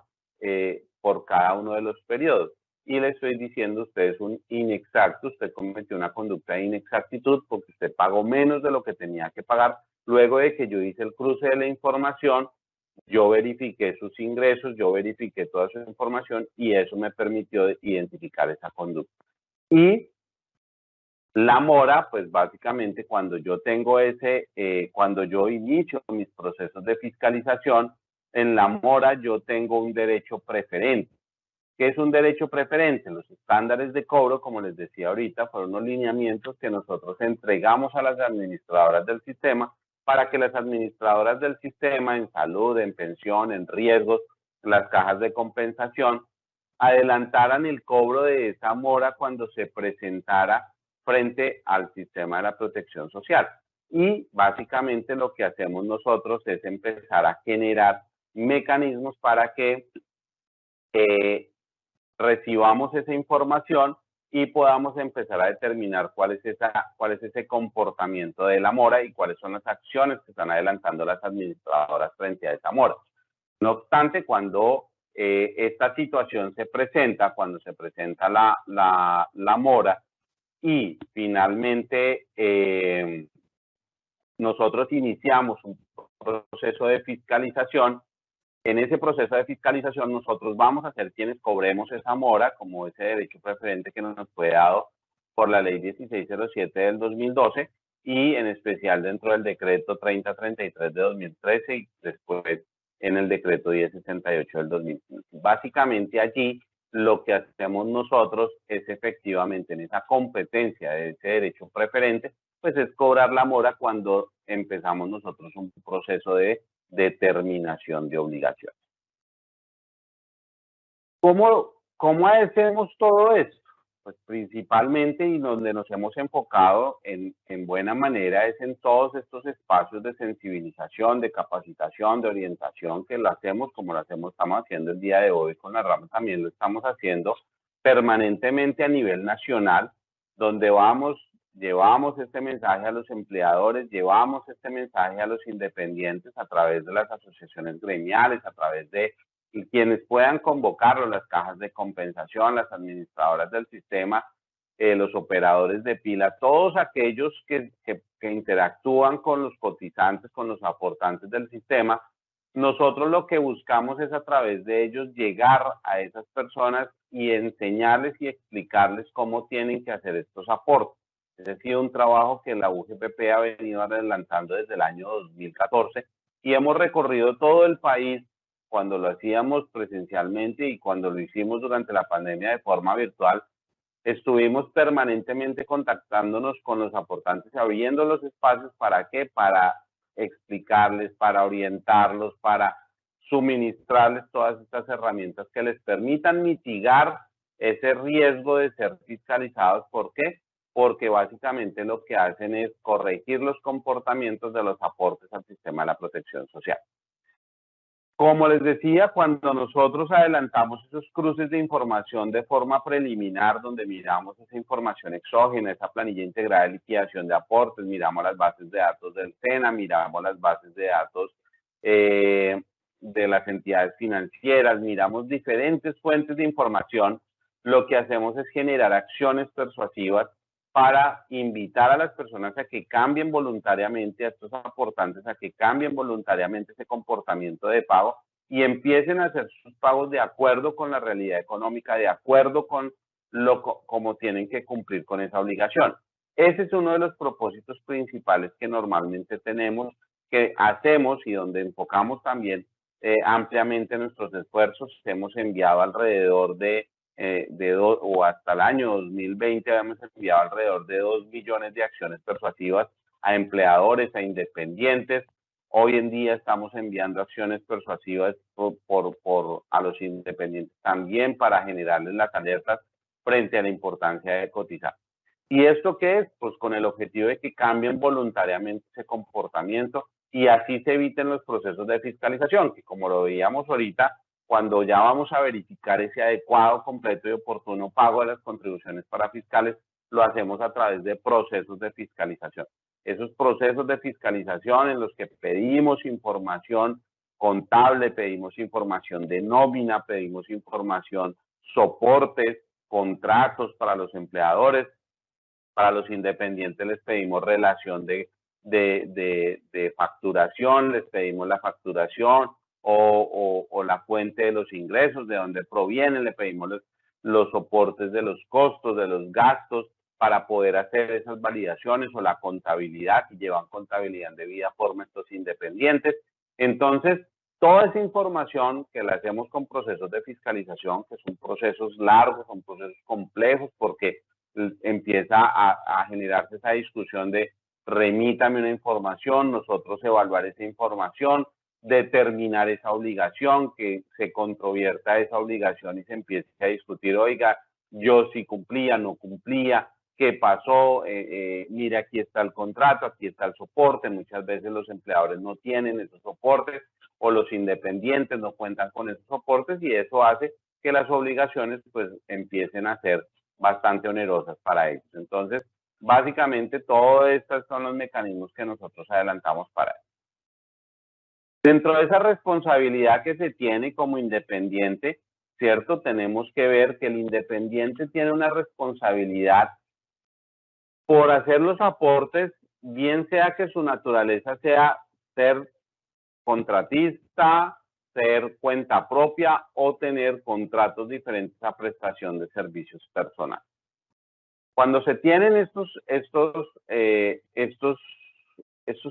por cada uno de los periodos. Y le estoy diciendo, usted es un inexacto, usted cometió una conducta de inexactitud porque usted pagó menos de lo que tenía que pagar. Luego de que yo hice el cruce de la información, yo verifiqué sus ingresos, yo verifiqué toda su información y eso me permitió identificar esa conducta. Y la mora, pues básicamente cuando yo tengo cuando yo inicio mis procesos de fiscalización, en la mora yo tengo un derecho preferente. ¿Qué es un derecho preferente? Los estándares de cobro, como les decía ahorita, fueron unos lineamientos que nosotros entregamos a las administradoras del sistema para que las administradoras del sistema en salud, en pensión, en riesgos, las cajas de compensación, adelantaran el cobro de esa mora cuando se presentara frente al sistema de la protección social. Y básicamente lo que hacemos nosotros es empezar a generar mecanismos para que recibamos esa información y podamos empezar a determinar cuál es ese comportamiento de la mora y cuáles son las acciones que están adelantando las administradoras frente a esa mora. No obstante, cuando esta situación se presenta, cuando se presenta la mora y finalmente nosotros iniciamos un proceso de fiscalización, en ese proceso de fiscalización nosotros vamos a ser quienes cobremos esa mora como ese derecho preferente que nos fue dado por la ley 1607 del 2012 y en especial dentro del decreto 3033 de 2013 y después en el decreto 1068 del 2015. Básicamente allí lo que hacemos nosotros es efectivamente en esa competencia de ese derecho preferente, pues es cobrar la mora cuando empezamos nosotros un proceso de determinación de obligaciones. ¿Cómo hacemos todo esto? Pues principalmente y donde nos hemos enfocado en buena manera es en todos estos espacios de sensibilización, de capacitación, de orientación que lo hacemos como lo estamos haciendo el día de hoy con la rama, también lo estamos haciendo permanentemente a nivel nacional, donde llevamos este mensaje a los empleadores, llevamos este mensaje a los independientes a través de las asociaciones gremiales, a través de quienes puedan convocarlo, las cajas de compensación, las administradoras del sistema, los operadores de pila, todos aquellos que interactúan con los cotizantes, con los aportantes del sistema. Nosotros lo que buscamos es a través de ellos llegar a esas personas y enseñarles y explicarles cómo tienen que hacer estos aportes. Ese ha sido un trabajo que la UGPP ha venido adelantando desde el año 2014 y hemos recorrido todo el país cuando lo hacíamos presencialmente y cuando lo hicimos durante la pandemia de forma virtual. Estuvimos permanentemente contactándonos con los aportantes y abriendo los espacios. ¿Para qué? Para explicarles, para orientarlos, para suministrarles todas estas herramientas que les permitan mitigar ese riesgo de ser fiscalizados. ¿Por qué? Porque básicamente lo que hacen es corregir los comportamientos de los aportes al sistema de la protección social. Como les decía, cuando nosotros adelantamos esos cruces de información de forma preliminar, donde miramos esa información exógena, esa planilla integrada de liquidación de aportes, miramos las bases de datos del SENA, miramos las bases de datos de las entidades financieras, miramos diferentes fuentes de información, lo que hacemos es generar acciones persuasivas para invitar a las personas a que cambien voluntariamente, a estos aportantes, a que cambien voluntariamente ese comportamiento de pago y empiecen a hacer sus pagos de acuerdo con la realidad económica, de acuerdo con cómo tienen que cumplir con esa obligación. Ese es uno de los propósitos principales que normalmente tenemos, que hacemos y donde enfocamos también ampliamente nuestros esfuerzos. Hemos enviado alrededor o hasta el año 2020 habíamos enviado alrededor de 2 millones de acciones persuasivas a empleadores, a independientes. Hoy en día estamos enviando acciones persuasivas a los independientes también para generarles las alertas frente a la importancia de cotizar. ¿Y esto qué es? Pues con el objetivo de que cambien voluntariamente ese comportamiento y así se eviten los procesos de fiscalización, que como lo veíamos ahorita, cuando ya vamos a verificar ese adecuado, completo y oportuno pago de las contribuciones parafiscales, lo hacemos a través de procesos de fiscalización. Esos procesos de fiscalización en los que pedimos información contable, pedimos información de nómina, pedimos información, soportes, contratos para los empleadores, para los independientes les pedimos relación de facturación, les pedimos la facturación o la fuente de los ingresos, de dónde provienen, le pedimos los soportes de los costos, de los gastos, para poder hacer esas validaciones o la contabilidad, y llevan contabilidad en debida forma estos independientes. Entonces, toda esa información que la hacemos con procesos de fiscalización, que son procesos largos, son procesos complejos, porque empieza a generarse esa discusión de remítame una información, nosotros evaluar esa información, determinar esa obligación, que se controvierta esa obligación y se empiece a discutir, oiga, yo sí cumplía, no cumplía, qué pasó, mire, aquí está el contrato, aquí está el soporte. Muchas veces los empleadores no tienen esos soportes o los independientes no cuentan con esos soportes, y eso hace que las obligaciones pues empiecen a ser bastante onerosas para ellos. Entonces, básicamente todos estos son los mecanismos que nosotros adelantamos para ellos. Dentro de esa responsabilidad que se tiene como independiente, ¿cierto? Tenemos que ver que el independiente tiene una responsabilidad por hacer los aportes, bien sea que su naturaleza sea ser contratista, ser cuenta propia o tener contratos diferentes a prestación de servicios personales. Cuando se tienen estos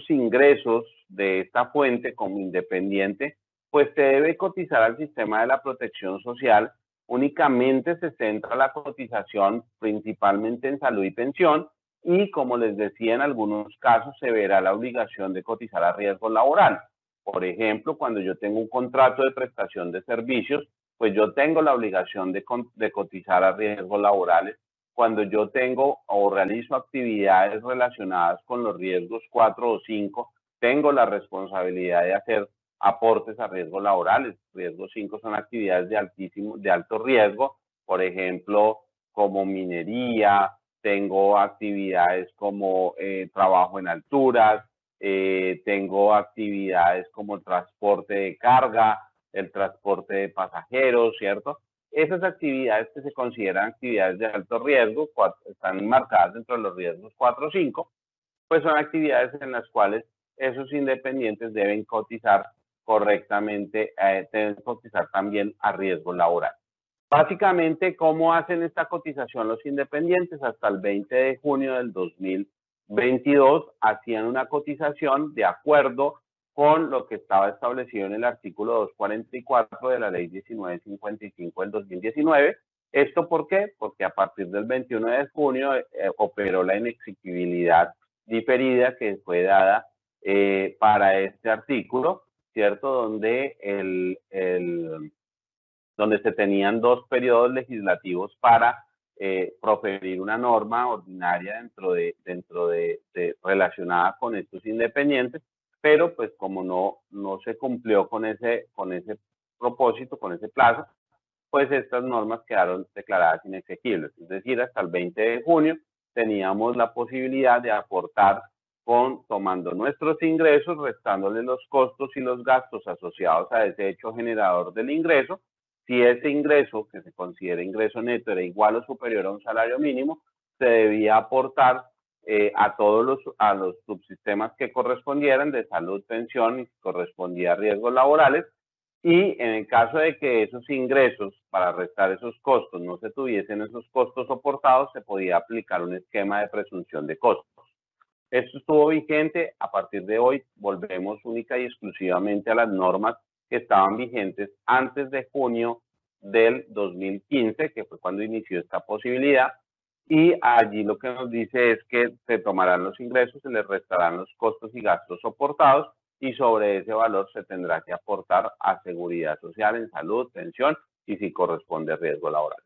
ingresos de esta fuente como independiente, pues se debe cotizar al sistema de la protección social. Únicamente se centra la cotización principalmente en salud y pensión, y como les decía, en algunos casos se verá la obligación de cotizar a riesgo laboral. Por ejemplo, cuando yo tengo un contrato de prestación de servicios, pues yo tengo la obligación de cotizar a riesgos laborales. Cuando yo tengo o realizo actividades relacionadas con los riesgos 4 o 5, tengo la responsabilidad de hacer aportes a riesgos laborales. Riesgos 5 son actividades de alto riesgo, por ejemplo, como minería, tengo actividades como trabajo en alturas, tengo actividades como el transporte de carga, el transporte de pasajeros, ¿cierto? Esas actividades que se consideran actividades de alto riesgo, están marcadas dentro de los riesgos 4 o 5, pues son actividades en las cuales esos independientes deben cotizar correctamente, deben cotizar también a riesgo laboral. Básicamente, ¿cómo hacen esta cotización los independientes? Hasta el 20 de junio del 2022 hacían una cotización de acuerdo con lo que estaba establecido en el artículo 244 de la ley 1955 del 2019. ¿Esto por qué? Porque a partir del 21 de junio operó la inexigibilidad diferida que fue dada para este artículo, ¿cierto? Donde se tenían 2 periodos legislativos para proferir una norma ordinaria relacionada con estos independientes, pero pues como no se cumplió con ese propósito, con ese plazo, pues estas normas quedaron declaradas inexequibles. Es decir, hasta el 20 de junio teníamos la posibilidad de aportar tomando nuestros ingresos, restándole los costos y los gastos asociados a ese hecho generador del ingreso. Si ese ingreso, que se considera ingreso neto, era igual o superior a un salario mínimo, se debía aportar a todos los subsistemas que correspondieran de salud, pensión y correspondía a riesgos laborales. Y en el caso de que esos ingresos, para restar esos costos, no se tuviesen esos costos soportados, se podía aplicar un esquema de presunción de costos. Esto estuvo vigente. A partir de hoy volvemos única y exclusivamente a las normas que estaban vigentes antes de junio del 2015, que fue cuando inició esta posibilidad. Y allí lo que nos dice es que se tomarán los ingresos, se les restarán los costos y gastos soportados y sobre ese valor se tendrá que aportar a seguridad social, en salud, pensión y si corresponde riesgo laboral.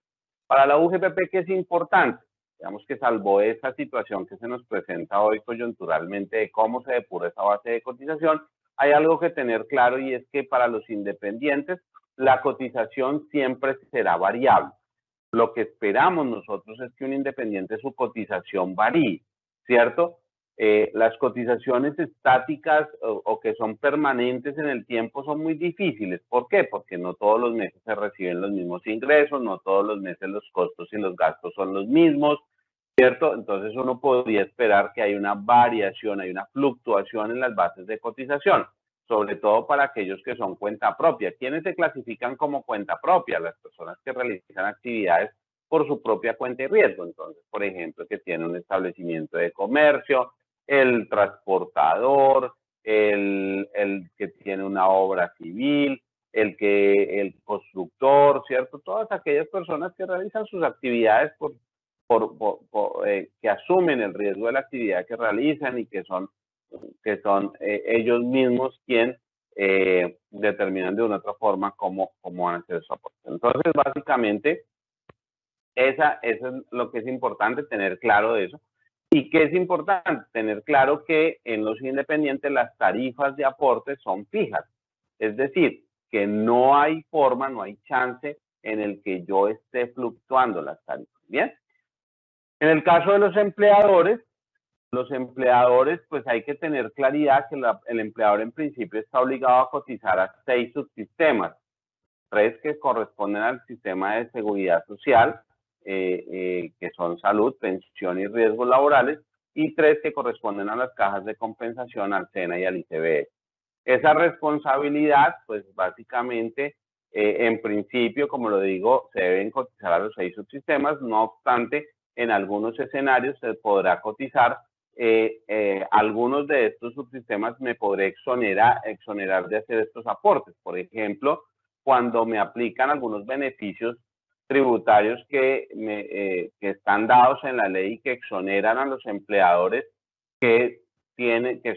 Para la UGPP, ¿qué es importante? Digamos que salvo esa situación que se nos presenta hoy coyunturalmente de cómo se depura esa base de cotización, hay algo que tener claro y es que para los independientes la cotización siempre será variable. Lo que esperamos nosotros es que un independiente su cotización varíe, ¿cierto? Las cotizaciones estáticas o que son permanentes en el tiempo son muy difíciles. ¿Por qué? Porque no todos los meses se reciben los mismos ingresos, no todos los meses los costos y los gastos son los mismos, ¿cierto? Entonces uno podría esperar que hay una variación, hay una fluctuación en las bases de cotización, sobre todo para aquellos que son cuenta propia. ¿Quiénes se clasifican como cuenta propia? Las personas que realizan actividades por su propia cuenta y riesgo. Entonces, por ejemplo, que tiene un establecimiento de comercio, el transportador, el que tiene una obra civil, el constructor, ¿cierto? Todas aquellas personas que realizan sus actividades que asumen el riesgo de la actividad que realizan y que son ellos mismos quienes determinan de una otra forma cómo van a hacer su aporte. Entonces, básicamente, eso es lo que es importante tener claro de eso. ¿Y qué es importante? Tener claro que en los independientes las tarifas de aporte son fijas. Es decir, que no hay forma, no hay chance en el que yo esté fluctuando las tarifas. ¿Bien? En el caso de los empleadores, pues hay que tener claridad que el empleador en principio está obligado a cotizar a 6 subsistemas, 3 que corresponden al sistema de seguridad social, que son salud, pensión y riesgos laborales, y 3 que corresponden a las cajas de compensación, al SENA y al ICBF. Esa responsabilidad, pues básicamente, en principio, como lo digo, se deben cotizar a los 6 subsistemas, no obstante, en algunos escenarios se podrá cotizar algunos de estos subsistemas me podré exonerar de hacer estos aportes. Por ejemplo, cuando me aplican algunos beneficios tributarios que están dados en la ley y que exoneran a los empleadores que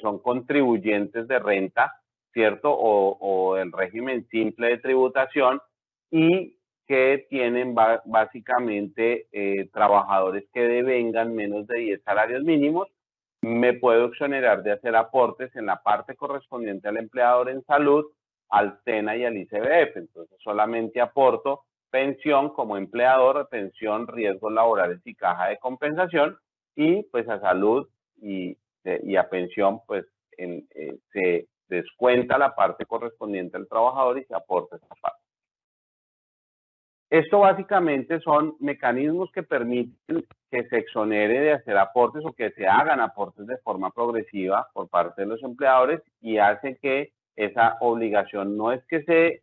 son contribuyentes de renta, ¿cierto? O el régimen simple de tributación y que tienen básicamente trabajadores que devengan menos de 10 salarios mínimos, me puedo exonerar de hacer aportes en la parte correspondiente al empleador en salud, al SENA y al ICBF. Entonces, solamente aporto pensión como empleador, pensión, riesgos laborales y caja de compensación, y pues a salud y a pensión, pues se descuenta la parte correspondiente al trabajador y se aporta esa parte. Esto básicamente son mecanismos que permiten que se exonere de hacer aportes o que se hagan aportes de forma progresiva por parte de los empleadores y hace que esa obligación no es que se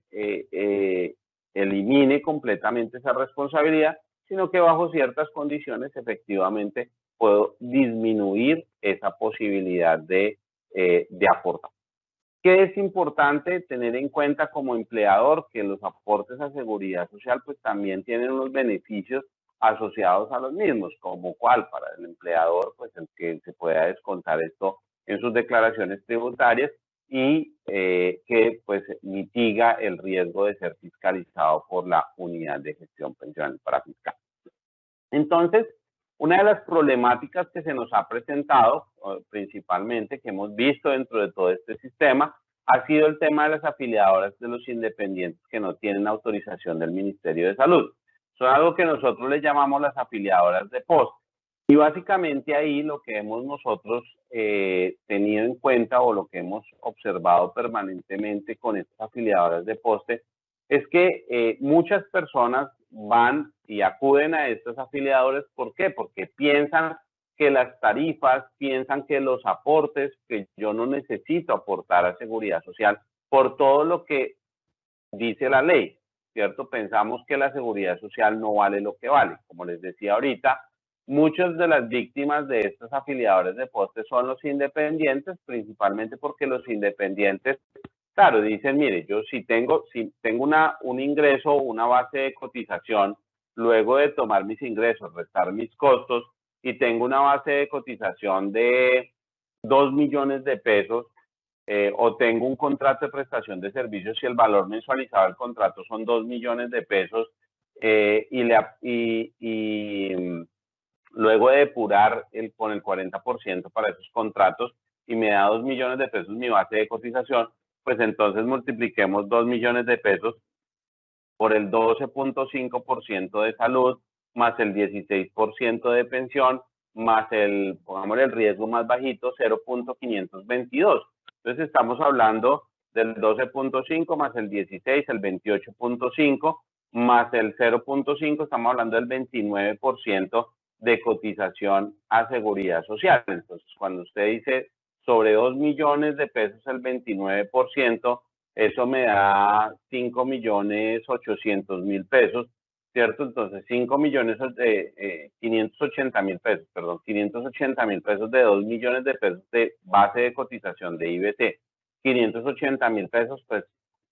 elimine completamente esa responsabilidad, sino que bajo ciertas condiciones efectivamente puedo disminuir esa posibilidad de aportar. ¿Qué es importante tener en cuenta como empleador? Que los aportes a seguridad social pues también tienen unos beneficios asociados a los mismos, como cuál para el empleador, pues el que se pueda descontar esto en sus declaraciones tributarias y que pues mitiga el riesgo de ser fiscalizado por la unidad de gestión pensional para fiscal. Entonces, Una de las problemáticas que se nos ha presentado, principalmente, que hemos visto dentro de todo este sistema, ha sido el tema de las afiliadoras de los independientes que no tienen autorización del Ministerio de Salud. Son algo que nosotros le llamamos las afiliadoras de poste. Y básicamente ahí lo que hemos nosotros tenido en cuenta o lo que hemos observado permanentemente con estas afiliadoras de poste es que muchas personas van y acuden a estos afiliadores. ¿Por qué? Porque piensan que las tarifas, piensan que los aportes, que yo no necesito aportar a Seguridad Social por todo lo que dice la ley, ¿cierto? Pensamos que la Seguridad Social no vale lo que vale. Como les decía ahorita, muchas de las víctimas de estos afiliadores de poste son los independientes, principalmente porque los independientes, claro, dicen, mire, yo si tengo un ingreso, una base de cotización, luego de tomar mis ingresos, restar mis costos, y tengo una base de cotización de 2 millones de pesos, o tengo un contrato de prestación de servicios y el valor mensualizado del contrato son 2 millones de pesos, luego de depurar con el 40% para esos contratos y me da 2 millones de pesos mi base de cotización, pues entonces multipliquemos 2 millones de pesos por el 12.5% de salud, más el 16% de pensión, más pongamos el riesgo más bajito, 0.522. Entonces estamos hablando del 12.5 más el 16, el 28.5, más el 0.5, estamos hablando del 29% de cotización a Seguridad Social. Entonces, cuando usted dice sobre 2 millones de pesos el 29%, eso me da 5.800.000 pesos, ¿cierto? Entonces, 5.580.000 pesos, perdón, 580.000 pesos de 2 millones de pesos de base de cotización de IBT. 580.000 pesos, pues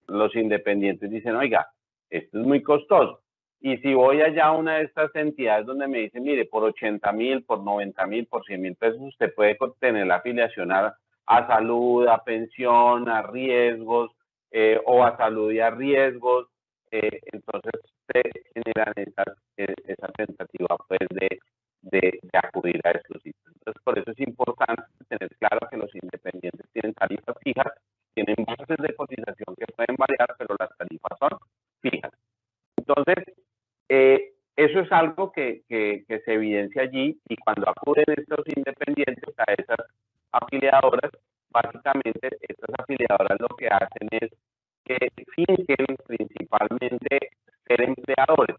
los independientes dicen, oiga, esto es muy costoso. Y si voy allá a una de estas entidades donde me dicen, mire, por 80.000, por 90.000, por 100.000 pesos, usted puede tener la afiliación a salud, a pensión, a riesgos, o a salud y a riesgos, entonces se generan esa tentativa pues de acudir a estos sitios. Entonces, por eso es importante tener claro que los independientes tienen tarifas fijas, tienen bases de cotización que pueden variar, pero las tarifas son fijas. Entonces, eso es algo que se evidencia allí, y cuando acuden estos independientes a esas afiliadoras, básicamente estas afiliadoras lo que hacen es que fingen principalmente ser empleadores,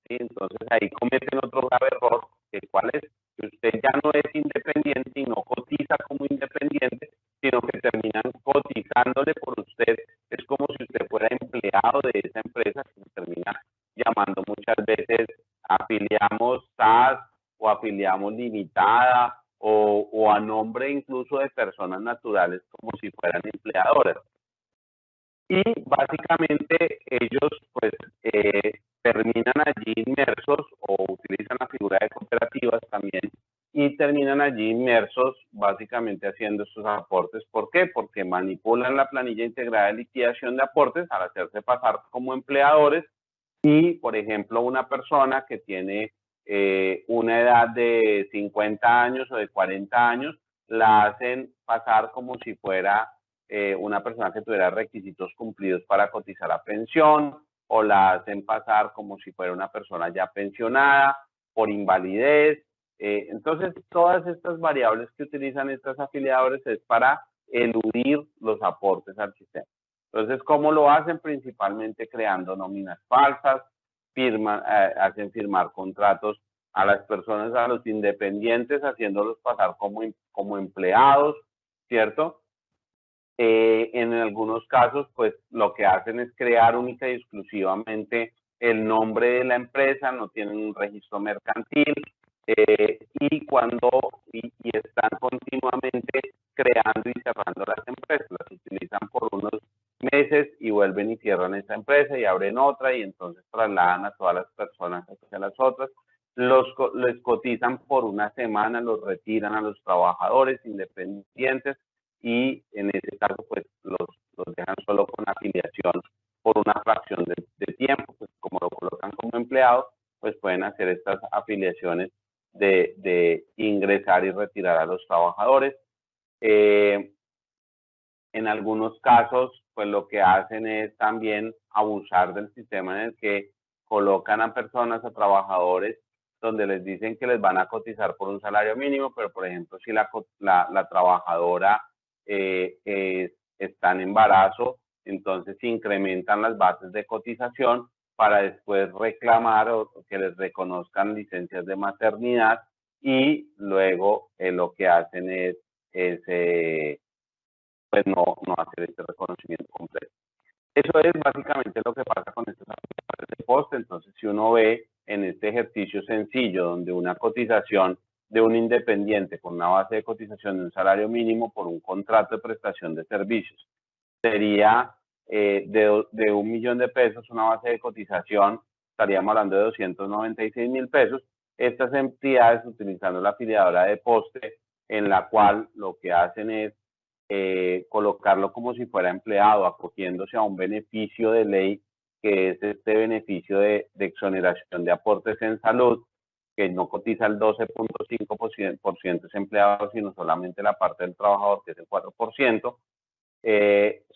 ¿sí? Entonces ahí cometen otro grave error, ¿cuál es? Que usted ya no es independiente y no cotiza como independiente, sino que terminan cotizándole por usted. Es como si usted fuera empleado de esa empresa, que se termina llamando muchas veces afiliamos SAS o afiliamos limitada, o a nombre incluso de personas naturales como si fueran empleadoras. Y básicamente ellos pues terminan allí inmersos, o utilizan la figura de cooperativas también, y terminan allí inmersos básicamente haciendo estos aportes. ¿Por qué? Porque manipulan la planilla integrada de liquidación de aportes al hacerse pasar como empleadores, y por ejemplo una persona que tiene una edad de 50 años o de 40 años, la hacen pasar como si fuera una persona que tuviera requisitos cumplidos para cotizar a pensión, o la hacen pasar como si fuera una persona ya pensionada por invalidez. Entonces, todas estas variables que utilizan estas afiliadores es para eludir los aportes al sistema. Entonces, ¿cómo lo hacen? Principalmente creando nóminas falsas, hacen firmar contratos a las personas, a los independientes, haciéndolos pasar como empleados, ¿cierto? En algunos casos, pues lo que hacen es crear única y exclusivamente el nombre de la empresa, no tienen un registro mercantil, y están continuamente creando y cerrando las empresas, las utilizan por unos meses y vuelven y cierran esta empresa y abren otra, y entonces trasladan a todas las personas hacia las otras. Les cotizan por una semana, los retiran a los trabajadores independientes, y en ese caso pues los dejan solo con afiliación por una fracción de tiempo. Pues como lo colocan como empleados, pues pueden hacer estas afiliaciones de ingresar y retirar a los trabajadores. En algunos casos, pues lo que hacen es también abusar del sistema en el que colocan a personas, a trabajadores, donde les dicen que les van a cotizar por un salario mínimo, pero por ejemplo, si la trabajadora está en embarazo, entonces se incrementan las bases de cotización para después reclamar o que les reconozcan licencias de maternidad, y luego lo que hacen es pues no hacer este reconocimiento completo. Eso es básicamente lo que pasa con estos afiliadores de poste. Entonces, si uno ve en este ejercicio sencillo, donde una cotización de un independiente con una base de cotización de un salario mínimo por un contrato de prestación de servicios sería de 1 millón de pesos, una base de cotización, estaríamos hablando de 296.000 pesos. Estas entidades, utilizando la afiliadora de poste, en la cual lo que hacen es colocarlo como si fuera empleado, acogiéndose a un beneficio de ley, que es este beneficio de exoneración de aportes en salud, que no cotiza el 12.5% ese empleado, sino solamente la parte del trabajador, que es el 4%,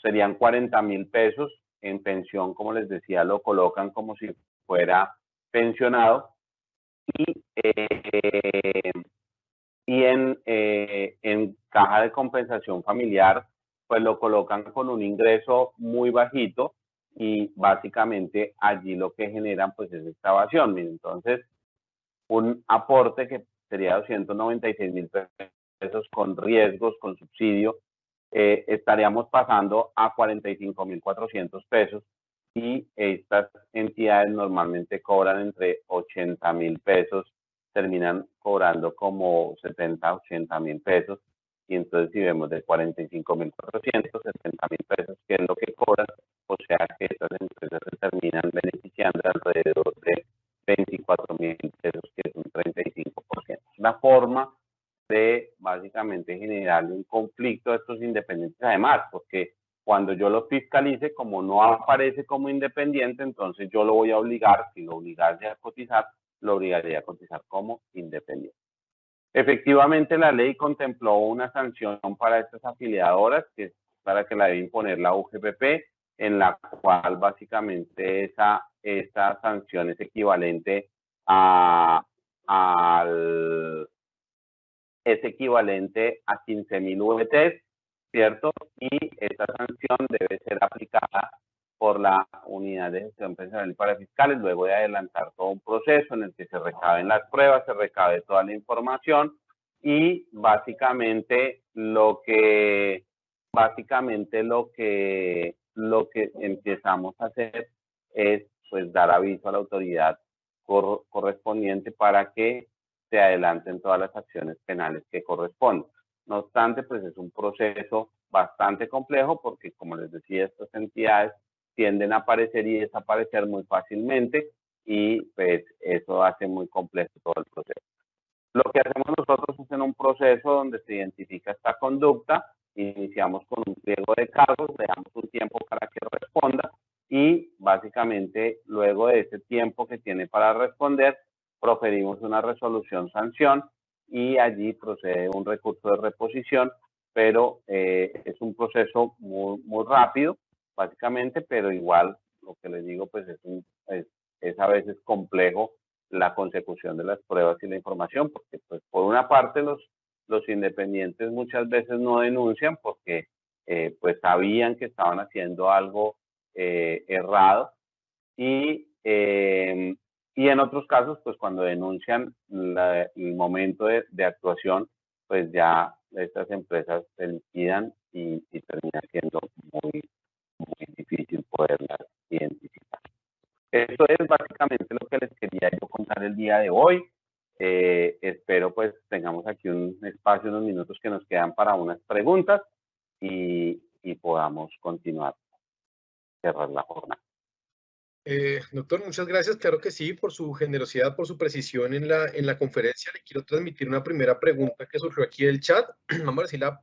serían 40.000 pesos. En pensión, como les decía, lo colocan como si fuera pensionado, y en caja de compensación familiar, pues lo colocan con un ingreso muy bajito, y básicamente allí lo que generan pues es esta evasión. Entonces, un aporte que sería 296.000 pesos con riesgos, con subsidio, estaríamos pasando a 45.400 pesos, y estas entidades normalmente cobran entre 80.000 pesos, terminan cobrando como 70, 80.000 pesos, y entonces si vemos de 45.400, 70.000 pesos, que es lo que cobran, o sea que estas empresas se terminan beneficiando de alrededor de 24.000 pesos, que es un 35%. La forma de básicamente generarle un conflicto a estos independientes, además, porque cuando yo lo fiscalice, como no aparece como independiente, entonces yo lo voy a obligar, si lo obligase a cotizar, lo obligaría a cotizar como independiente. Efectivamente, la ley contempló una sanción para estas afiliadoras, que es para que la debe imponer la UGPP, en la cual básicamente esa sanción es equivalente a 15.000 VTs, ¿cierto? Y esta sanción debe ser aplicada por la Unidad de Gestión Pensional y Parafiscales, luego de adelantar todo un proceso en el que se recaben las pruebas, se recabe toda la información, y básicamente lo que empezamos a hacer es pues dar aviso a la autoridad correspondiente para que se adelanten todas las acciones penales que corresponden. No obstante, pues es un proceso bastante complejo, porque como les decía, estas entidades tienden a aparecer y desaparecer muy fácilmente, y pues eso hace muy complejo todo el proceso. Lo que hacemos nosotros es, en un proceso donde se identifica esta conducta, iniciamos con un pliego de cargos, le damos un tiempo para que responda, y básicamente luego de ese tiempo que tiene para responder, proferimos una resolución sanción, y allí procede un recurso de reposición, pero es un proceso muy, muy rápido, básicamente, pero igual, lo que les digo, pues es a veces complejo la consecución de las pruebas y la información, porque pues por una parte los independientes muchas veces no denuncian porque pues sabían que estaban haciendo algo errado, y en otros casos, pues cuando denuncian el momento de actuación, pues ya estas empresas se liquidan, y termina siendo muy, muy difícil poderlas identificar. Esto es básicamente lo que les quería yo contar el día de hoy. Espero pues tengamos aquí un espacio, unos minutos que nos quedan para unas preguntas, y podamos continuar, cerrar la jornada. Doctor, muchas gracias. Claro que sí, por su generosidad, por su precisión en la conferencia. Le quiero transmitir una primera pregunta que surgió aquí del chat. Vamos a ver si la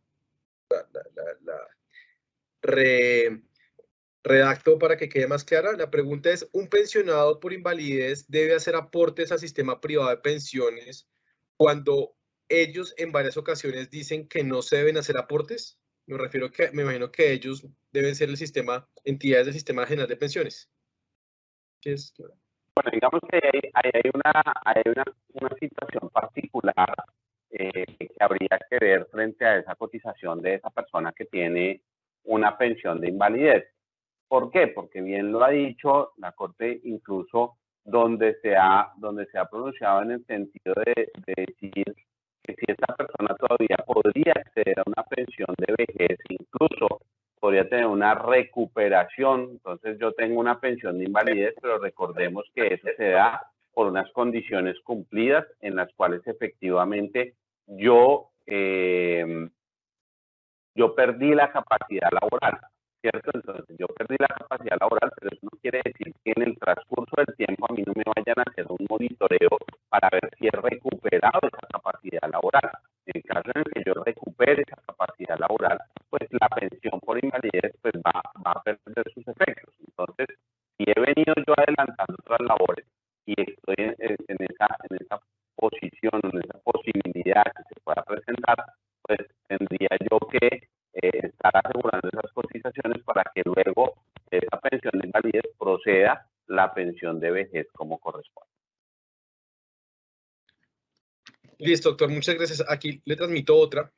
redacto para que quede más clara. La pregunta es: ¿un pensionado por invalidez debe hacer aportes al sistema privado de pensiones cuando ellos en varias ocasiones dicen que no se deben hacer aportes? Me refiero que, me imagino que ellos deben ser el sistema, entidades del Sistema General de Pensiones. ¿Qué es? Bueno, digamos que hay una situación particular que habría que ver frente a esa cotización de esa persona que tiene una pensión de invalidez. ¿Por qué? Porque bien lo ha dicho la Corte, incluso donde se ha pronunciado en el sentido de decir que si esta persona todavía podría acceder a una pensión de vejez, incluso podría tener una recuperación. Entonces yo tengo una pensión de invalidez, pero recordemos que eso se da por unas condiciones cumplidas en las cuales efectivamente yo perdí la capacidad laboral, ¿cierto? Entonces yo perdí la capacidad laboral, pero eso no quiere decir que en el transcurso del tiempo a mí no me vayan a hacer un monitoreo para ver si he recuperado esa capacidad laboral. En el caso en el que yo recupere esa capacidad laboral, pues la pensión por invalidez pues va a perder sus efectos. Entonces, si he venido yo adelantando otras labores y estoy en esa posición, en esa posibilidad que se pueda presentar, pues tendría yo que estar asegurando esas cotizaciones para que luego de esa pensión de invalidez proceda la pensión de vejez como corresponde. Listo, doctor, muchas gracias. Aquí le transmito otra.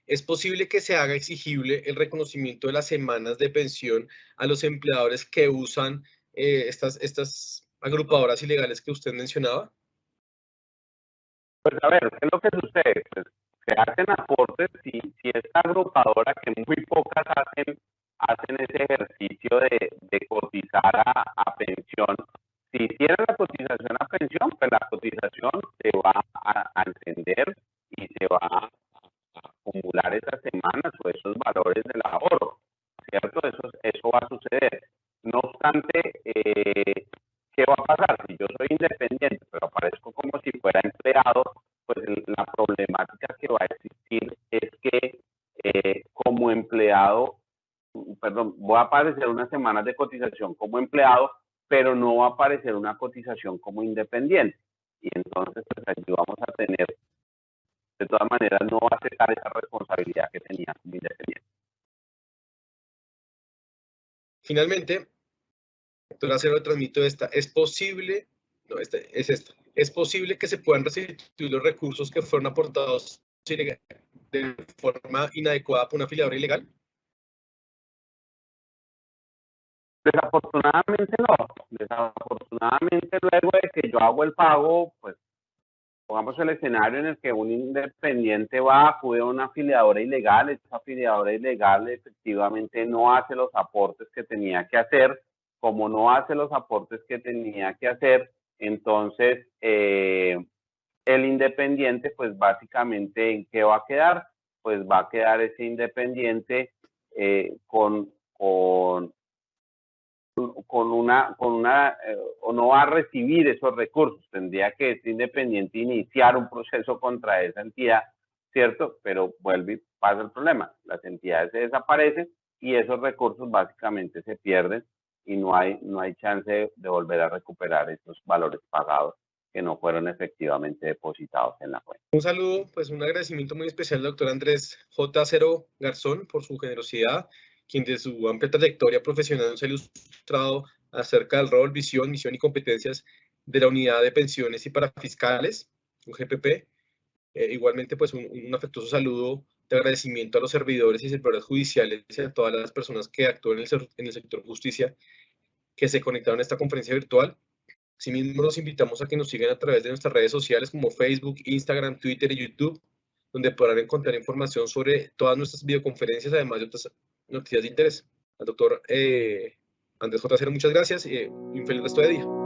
¿Es posible que se haga exigible el reconocimiento de las semanas de pensión a los empleadores que usan estas agrupadoras ilegales que usted mencionaba? Pues a ver, ¿qué es lo que sucede? Pues se hacen aportes si esta agrupadora, que muy pocas hacen ese ejercicio de cotizar a pensión. Si hicieran la cotización a pensión, pues la cotización se va a encender y se va a acumular esas semanas o esos valores del ahorro, ¿cierto? Eso va a suceder. No obstante, ¿qué va a pasar? Si yo soy independiente, pero aparezco como si fuera empleado, pues la problemática que va a existir es que como empleado, voy a aparecer unas semanas de cotización como empleado, pero no va a aparecer una cotización como independiente. Y entonces, pues allí vamos a tener, de todas maneras, no va a aceptar esa responsabilidad que tenía como independiente. Finalmente, doctor Acero, transmito esta. ¿Es posible? No, esta es esta. ¿Es posible que se puedan restituir los recursos que fueron aportados de forma inadecuada por una afiliadora ilegal? Desafortunadamente no. Desafortunadamente luego de que yo hago el pago, pues pongamos el escenario en el que un independiente va, acude a una afiliadora ilegal, esa afiliadora ilegal efectivamente no hace los aportes que tenía que hacer. Como no hace los aportes que tenía que hacer, entonces el independiente, pues básicamente, ¿en qué va a quedar? Pues va a quedar ese independiente o no va a recibir esos recursos. Tendría que ese independiente iniciar un proceso contra esa entidad, ¿cierto? Pero vuelve y pasa el problema. Las entidades se desaparecen y esos recursos básicamente se pierden y no hay chance de volver a recuperar esos valores pagados que no fueron efectivamente depositados en la cuenta. Un saludo, pues un agradecimiento muy especial al doctor Andrés J. Acero Garzón por su generosidad, quien de su amplia trayectoria profesional nos ha ilustrado acerca del rol, visión, misión y competencias de la Unidad de Pensiones y Parafiscales, UGPP. Igualmente, pues un afectuoso saludo de agradecimiento a los servidores y servidores judiciales y a todas las personas que actúan en el sector justicia que se conectaron a esta conferencia virtual. Asimismo, los invitamos a que nos sigan a través de nuestras redes sociales como Facebook, Instagram, Twitter y YouTube, donde podrán encontrar información sobre todas nuestras videoconferencias, además de otras noticias de interés. Al doctor Andrés J. Acero, muchas gracias y un feliz resto de día.